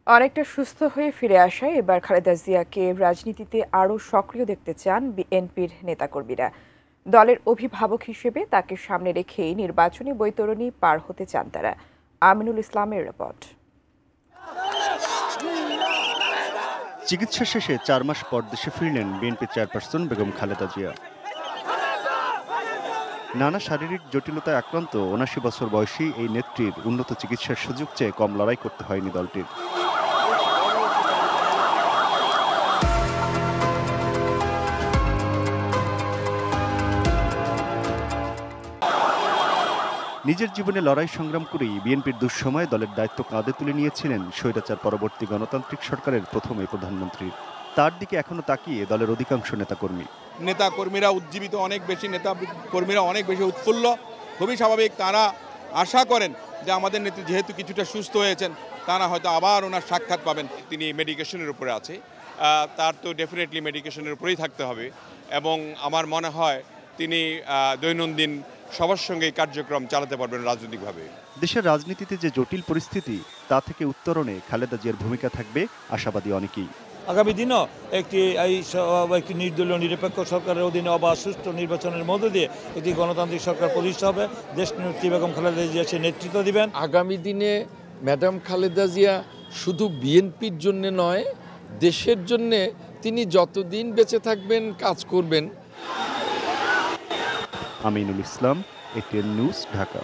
অনেকটা সুস্থ হয়ে ফিরে আসায় এবার খালেদা জিয়াকে রাজনীতিতে আরও সক্রিয় দেখতে চান বিএনপির নেতাকর্মীরা। দলের অভিভাবক হিসেবে তাকে সামনে রেখেই নির্বাচনী বৈতরণী পার হতে চান তারা। আমিনুল ইসলামের রিপোর্ট। চিকিৎসা শেষে 4 মাস পর দেশে ফিরলেন বিএনপি চেয়ারপারসন বেগম খালেদা জিয়া। নানা শারীরিক জটিলতায় আক্রান্ত ৭৯ বছর বয়সী এই নেত্রীর উন্নত চিকিৎসার সুযোগ চেয়ে কম লড়াই করতে হয়নি দলটির। নিজের জীবনে লড়াই সংগ্রাম করেই বিএনপির দুঃসময়ে দলের দায়িত্ব কাঁধে তুলে নিয়েছিলেন স্বৈরাচার পরবর্তী গণতান্ত্রিক সরকারের প্রথম এই প্রধানমন্ত্রী। তার দিকে এখনো তাকিয়ে দলের অধিকাংশ নেতাকর্মীরা উজ্জীবিত, অনেক বেশি নেতা কর্মীরা অনেক বেশি উৎফুল্ল। খুবই স্বাভাবিক, তারা আশা করেন যে আমাদের নেত্রী যেহেতু কিছুটা সুস্থ হয়েছেন, তারা হয়তো আবার ওনার সাক্ষাৎ পাবেন। তিনি মেডিকেশনের উপরে আছে, তার তো ডেফিনেটলি মেডিকেশনের উপরেই থাকতে হবে এবং আমার মনে হয় তিনি দৈনন্দিন সবার সঙ্গে কার্যক্রম চালাতে পারবেন রাজনৈতিকভাবে। দেশের রাজনীতিতে যে জটিল পরিস্থিতি, তা থেকে উত্তরণে খালেদা জিয়ার ভূমিকা থাকবে আশাবাদী অনেকেই। আগামী দিনও একটি নির্দলীয় নিরপেক্ষ সরকারের অধীনে অবাধ সুষ্ঠু নির্বাচনের মধ্য দিয়ে একটি গণতান্ত্রিক সরকার প্রতিষ্ঠা হবে। দেশনেত্রী বেগম খালেদা জিয়া সে নেতৃত্ব দিবেন। আগামী দিনে ম্যাডাম খালেদা জিয়া শুধু বিএনপির জন্য নয়, দেশের জন্য তিনি যতদিন বেঁচে থাকবেন কাজ করবেন। Aminul Islam, ATN news, Dhaka.